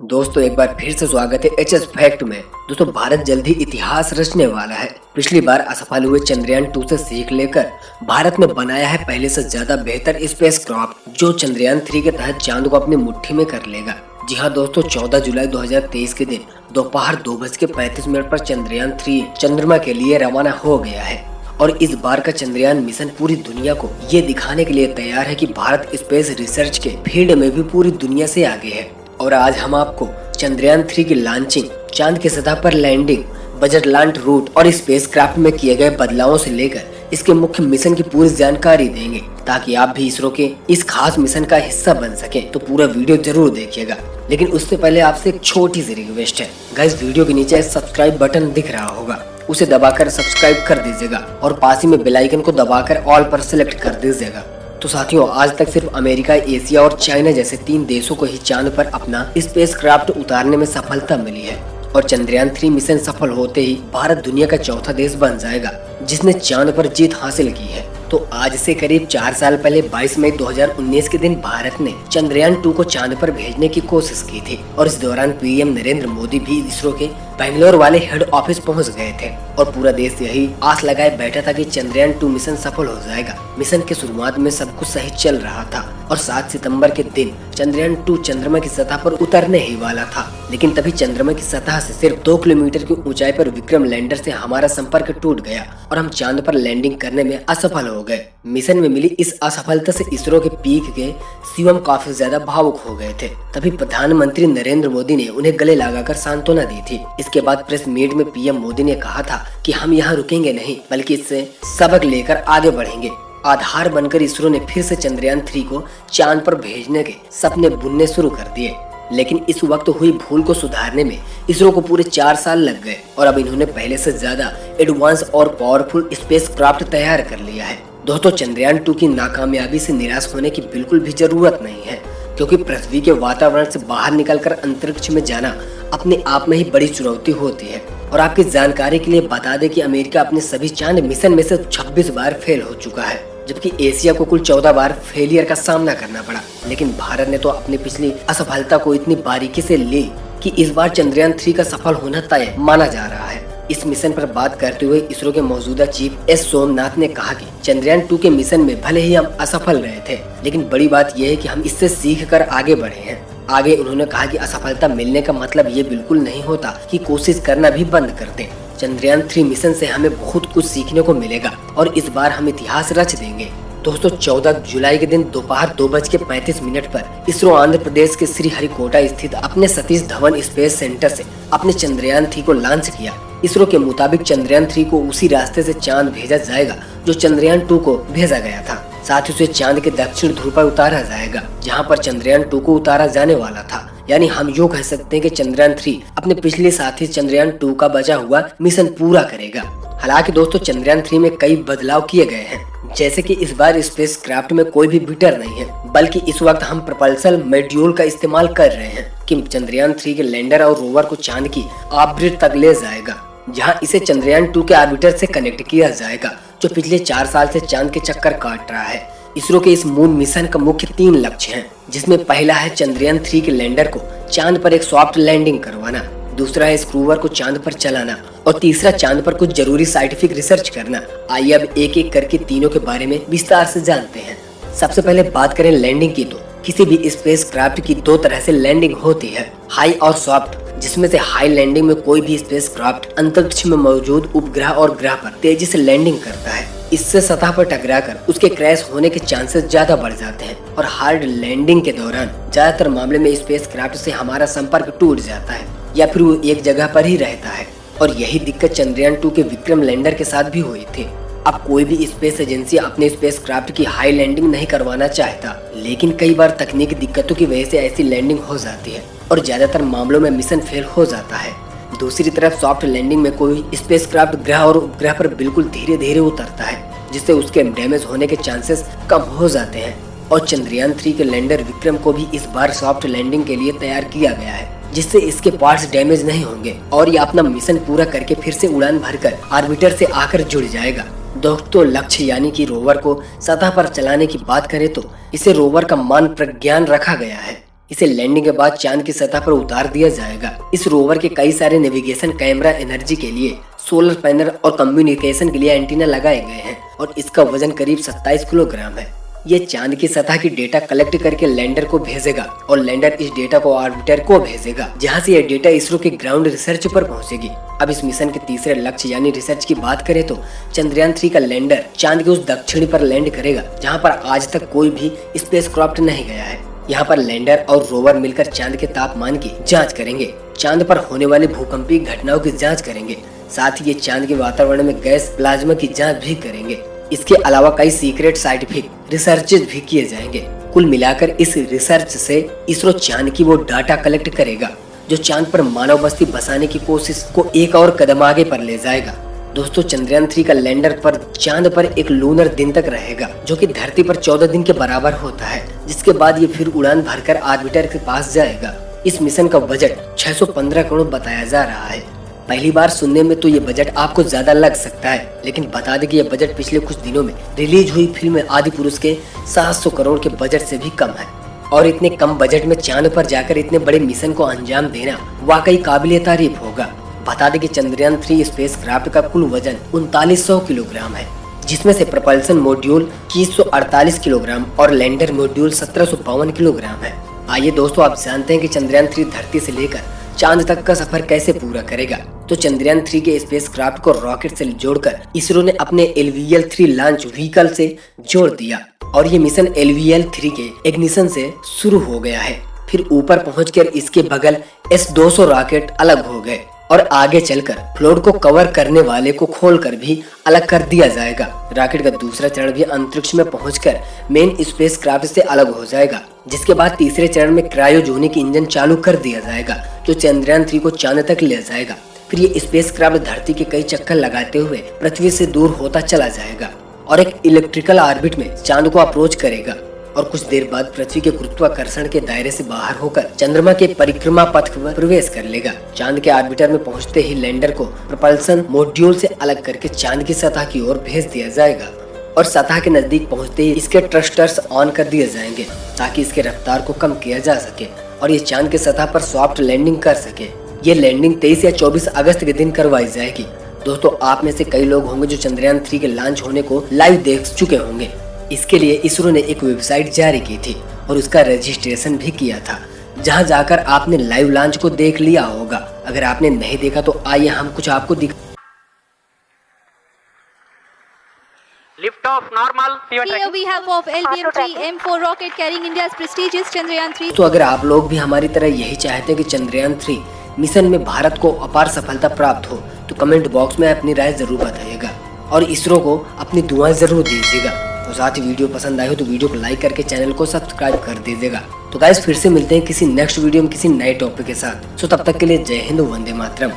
दोस्तों एक बार फिर से स्वागत है एचएस फैक्ट में। दोस्तों भारत जल्द ही इतिहास रचने वाला है। पिछली बार असफल हुए चंद्रयान 2 से सीख लेकर भारत ने बनाया है पहले से ज्यादा बेहतर स्पेस क्राफ्ट जो चंद्रयान 3 के तहत चांद को अपनी मुट्ठी में कर लेगा। जी हाँ दोस्तों, 14 जुलाई 2023 के दिन दोपहर 2:35 पर चंद्रयान 3 चंद्रमा के लिए रवाना हो गया है। और इस बार का चंद्रयान मिशन पूरी दुनिया को ये दिखाने के लिए तैयार है कि भारत स्पेस रिसर्च के फील्ड में भी पूरी दुनिया से आगे है। और आज हम आपको चंद्रयान 3 की लॉन्चिंग, चांद की सतह पर लैंडिंग, बजट लॉन्च रूट और स्पेस क्राफ्ट में किए गए बदलावों से लेकर इसके मुख्य मिशन की पूरी जानकारी देंगे, ताकि आप भी इसरो के इस खास मिशन का हिस्सा बन सके। तो पूरा वीडियो जरूर देखिएगा। लेकिन उससे पहले आपसे एक छोटी सी रिक्वेस्ट है गाइस, वीडियो के नीचे सब्सक्राइब बटन दिख रहा होगा, उसे दबाकर सब्सक्राइब कर दीजिएगा और पास ही में बेल आइकन को दबाकर ऑल पर सिलेक्ट कर दीजिएगा। तो साथियों, आज तक सिर्फ अमेरिका, एशिया और चाइना जैसे 3 देशों को ही चांद पर अपना स्पेस क्राफ्ट उतारने में सफलता मिली है। और चंद्रयान 3 मिशन सफल होते ही भारत दुनिया का चौथा देश बन जाएगा जिसने चांद पर जीत हासिल की है। तो आज से करीब 4 साल पहले 22 मई 2019 के दिन भारत ने चंद्रयान 2 को चांद पर भेजने की कोशिश की थी। और इस दौरान पीएम नरेंद्र मोदी भी इसरो के बेंगलोर वाले हेड ऑफिस पहुंच गए थे और पूरा देश यही आस लगाए बैठा था कि चंद्रयान 2 मिशन सफल हो जाएगा। मिशन के शुरुआत में सब कुछ सही चल रहा था और 7 सितंबर के दिन चंद्रयान 2 चंद्रमा की सतह पर उतरने ही वाला था। लेकिन तभी चंद्रमा की सतह से सिर्फ 2 किलोमीटर की ऊंचाई पर विक्रम लैंडर से हमारा संपर्क टूट गया और हम चांद पर लैंडिंग करने में असफल हो गए। मिशन में मिली इस असफलता से इसरो के पीक के शिवम काफी ज्यादा भावुक हो गए थे। तभी प्रधानमंत्री नरेंद्र मोदी ने उन्हें गले लगाकर सांत्वना दी थी। इसके बाद प्रेस मीट में पीएम मोदी ने कहा था कि हम यहाँ रुकेंगे नहीं, बल्कि इससे सबक लेकर आगे बढ़ेंगे। आधार बनकर इसरो ने फिर से चंद्रयान 3 को चांद पर भेजने के सपने बुनने शुरू कर दिए। लेकिन इस वक्त हुई भूल को सुधारने में इसरो को पूरे 4 साल लग गए और अब इन्होंने पहले से ज्यादा एडवांस और पावरफुल स्पेस क्राफ्ट तैयार कर लिया है। दोस्तों, चंद्रयान 2 की नाकामयाबी से निराश होने की बिल्कुल भी जरूरत नहीं है, क्योंकि पृथ्वी के वातावरण से बाहर निकलकर अंतरिक्ष में जाना अपने आप में ही बड़ी चुनौती होती है। और आपकी जानकारी के लिए बता दें कि अमेरिका अपने सभी चांद मिशन में से 26 बार फेल हो चुका है, जबकि एशिया को कुल 14 बार फेलियर का सामना करना पड़ा। लेकिन भारत ने तो अपनी पिछली असफलता को इतनी बारीकी से ली कि इस बार चंद्रयान 3 का सफल होना तय माना जा रहा है। इस मिशन पर बात करते हुए इसरो के मौजूदा चीफ एस सोमनाथ ने कहा कि चंद्रयान 2 के मिशन में भले ही हम असफल रहे थे, लेकिन बड़ी बात यह है कि हम इससे सीख कर आगे बढ़े हैं। आगे उन्होंने कहा कि असफलता मिलने का मतलब ये बिल्कुल नहीं होता कि कोशिश करना भी बंद कर दें। चंद्रयान 3 मिशन से हमें बहुत कुछ सीखने को मिलेगा और इस बार हम इतिहास रच देंगे। दोस्तों, 14 जुलाई के दिन दोपहर 2:35 पर इसरो आंध्र प्रदेश के श्रीहरिकोटा स्थित अपने सतीश धवन स्पेस सेंटर से अपने चंद्रयान 3 को लॉन्च किया। इसरो के मुताबिक चंद्रयान 3 को उसी रास्ते से चांद भेजा जाएगा जो चंद्रयान 2 को भेजा गया था। साथ ही उसे चांद के दक्षिण ध्रुव पर उतारा जाएगा, जहां पर चंद्रयान 2 को उतारा जाने वाला था। यानी हम यूँ कह सकते हैं कि चंद्रयान 3 अपने पिछले साथी चंद्रयान 2 का बचा हुआ मिशन पूरा करेगा। हालांकि दोस्तों, चंद्रयान 3 में कई बदलाव किए गए हैं, जैसे कि इस बार स्पेस क्राफ्ट में कोई भी बीटर नहीं है, बल्कि इस वक्त हम प्रपल्सल मॉड्यूल का इस्तेमाल कर रहे हैं कि चंद्रयान 3 के लैंडर और रोवर को चांद की ऑर्बिट तक ले जाएगा, जहां इसे चंद्रयान 2 के ऑर्बिटर से कनेक्ट किया जाएगा, जो पिछले 4 साल से चांद के चक्कर काट रहा है। इसरो के इस मून मिशन का मुख्य 3 लक्ष्य हैं, जिसमें पहला है चंद्रयान 3 के लैंडर को चांद पर एक सॉफ्ट लैंडिंग करवाना, दूसरा है स्क्रूवर को चांद पर चलाना और तीसरा चांद पर कुछ जरूरी साइंटिफिक रिसर्च करना। आइए अब एक एक करके तीनों के बारे में विस्तार से जानते हैं। सबसे पहले बात करें लैंडिंग की, तो किसी भी स्पेस क्राफ्ट की 2 तरह से लैंडिंग होती है, हाई और सॉफ्ट, जिसमें से हाई लैंडिंग में कोई भी स्पेस क्राफ्ट अंतरिक्ष में मौजूद उपग्रह और ग्रह पर तेजी से लैंडिंग करता है। इससे सतह पर टकराकर उसके क्रैश होने के चांसेस ज्यादा बढ़ जाते हैं और हार्ड लैंडिंग के दौरान ज्यादातर मामले में स्पेस क्राफ्ट से हमारा संपर्क टूट जाता है या फिर वो एक जगह पर ही रहता है। और यही दिक्कत चंद्रयान 2 के विक्रम लैंडर के साथ भी हुई थी। अब कोई भी स्पेस एजेंसी अपने स्पेस क्राफ्ट की हाई लैंडिंग नहीं करवाना चाहता, लेकिन कई बार तकनीकी दिक्कतों की वजह से ऐसी लैंडिंग हो जाती है और ज्यादातर मामलों में मिशन फेल हो जाता है। दूसरी तरफ सॉफ्ट लैंडिंग में कोई स्पेस क्राफ्ट ग्रह और उपग्रह पर बिल्कुल धीरे धीरे उतरता है, जिससे उसके डैमेज होने के चांसेस कम हो जाते हैं। और चंद्रयान 3 के लैंडर विक्रम को भी इस बार सॉफ्ट लैंडिंग के लिए तैयार किया गया है, जिससे इसके पार्ट्स डैमेज नहीं होंगे और ये अपना मिशन पूरा करके फिर से उड़ान भरकर ऑर्बिटर से आकर जुड़ जाएगा। दोस्तों, लक्ष्य यानी कि रोवर को सतह पर चलाने की बात करें तो इसे रोवर का मान प्रज्ञान रखा गया है। इसे लैंडिंग के बाद चांद की सतह पर उतार दिया जाएगा। इस रोवर के कई सारे नेविगेशन, कैमरा, एनर्जी के लिए सोलर पैनल और कम्युनिकेशन के लिए एंटीना लगाए गए हैं और इसका वजन करीब 27 किलोग्राम है। ये चांद की सतह की डेटा कलेक्ट करके लैंडर को भेजेगा और लैंडर इस डेटा को ऑर्बिटर को भेजेगा, जहां से ये डेटा इसरो के ग्राउंड रिसर्च पर पहुंचेगी। अब इस मिशन के तीसरे लक्ष्य यानी रिसर्च की बात करें तो चंद्रयान 3 का लैंडर चांद के उस दक्षिण पर लैंड करेगा जहां पर आज तक कोई भी स्पेसक्राफ्ट नहीं गया है। यहाँ पर लैंडर और रोवर मिलकर चांद के तापमान की जांच करेंगे, चांद पर होने वाले भूकंपीय घटनाओं की जांच करेंगे, साथ ही ये चांद के वातावरण में गैस प्लाज्मा की जांच भी करेंगे। इसके अलावा कई सीक्रेट साइंटिफिक रिसर्चेज भी किए जाएंगे। कुल मिलाकर इस रिसर्च से इसरो चांद की वो डाटा कलेक्ट करेगा जो चांद पर मानव बस्ती बसाने की कोशिश को एक और कदम आगे पर ले जाएगा। दोस्तों, चंद्रयान 3 का लैंडर पर चांद पर एक लूनर दिन तक रहेगा जो कि धरती पर 14 दिन के बराबर होता है, जिसके बाद ये फिर उड़ान भरकर ऑर्बिटर के पास जाएगा। इस मिशन का बजट 615 करोड़ बताया जा रहा है। पहली बार सुनने में तो ये बजट आपको ज्यादा लग सकता है, लेकिन बता दें कि ये बजट पिछले कुछ दिनों में रिलीज हुई फिल्म आदिपुरुष के 700 करोड़ के बजट से भी कम है। और इतने कम बजट में चांद पर जाकर इतने बड़े मिशन को अंजाम देना वाकई काबिले तारीफ होगा। बता दें कि चंद्रयान 3 स्पेसक्राफ्ट का कुल वजन 3900 किलोग्राम है, जिसमें से प्रपल्सन मॉड्यूल 2148 किलोग्राम और लैंडर मॉड्यूल 1752 किलोग्राम है। आइए दोस्तों, आप जानते हैं कि चंद्रयान 3 धरती से लेकर चांद तक का सफर कैसे पूरा करेगा। तो चंद्रयान 3 के स्पेसक्राफ्ट को रॉकेट से जोड़कर इसरो ने अपने LVL-3 लॉन्च व्हीकल से जोड़ दिया और ये मिशन LVL-3 के इग्निशन से शुरू हो गया है। फिर ऊपर पहुंचकर इसके बगल S-200 रॉकेट अलग हो गए और आगे चलकर फ्लोर को कवर करने वाले को खोलकर भी अलग कर दिया जाएगा। रॉकेट का दूसरा चरण भी अंतरिक्ष में पहुंचकर मेन स्पेसक्राफ्ट से अलग हो जाएगा, जिसके बाद तीसरे चरण में क्रायोजेनिक इंजन चालू कर दिया जाएगा जो चंद्रयान 3 को चांद तक ले जाएगा। फिर ये स्पेसक्राफ्ट धरती के कई चक्कर लगाते हुए पृथ्वी से दूर होता चला जाएगा और एक इलेक्ट्रिकल ऑर्बिट में चांद को अप्रोच करेगा और कुछ देर बाद पृथ्वी के गुरुत्वाकर्षण के दायरे से बाहर होकर चंद्रमा के परिक्रमा पथ पर प्रवेश कर लेगा। चांद के ऑर्बिटर में पहुंचते ही लैंडर को प्रपल्सन मॉड्यूल से अलग करके चांद की सतह की ओर भेज दिया जाएगा और सतह के नजदीक पहुंचते ही इसके थ्रस्टर्स ऑन कर दिए जाएंगे ताकि इसके रफ्तार को कम किया जा सके और ये चांद की सतह पर सॉफ्ट लैंडिंग कर सके। ये लैंडिंग 23 या 24 अगस्त के दिन करवाई जाएगी। दोस्तों, आप में से कई लोग होंगे जो चंद्रयान 3 के लॉन्च होने को लाइव देख चुके होंगे। इसके लिए इसरो ने एक वेबसाइट जारी की थी और उसका रजिस्ट्रेशन भी किया था, जहां जाकर आपने लाइव लॉन्च को देख लिया होगा। अगर आपने नहीं देखा तो आइए हम कुछ आपको Lift off normal. Here we have of LVM-3 M4 rocket carrying India's prestigious Chandrayaan 3. तो अगर आप लोग भी हमारी तरह यही चाहते हैं कि चंद्रयान 3 मिशन में भारत को अपार सफलता प्राप्त हो तो कमेंट बॉक्स में अपनी राय जरूर बताइएगा और इसरो को अपनी दुआएं जरूर दीजिएगा। तो साथ ही वीडियो पसंद आए हो तो वीडियो को लाइक करके चैनल को सब्सक्राइब कर दीजिएगा। तो गाइस, फिर से मिलते हैं किसी नेक्स्ट वीडियो में किसी नए टॉपिक के साथ। सो तब तक के लिए जय हिंद, वंदे मातरम।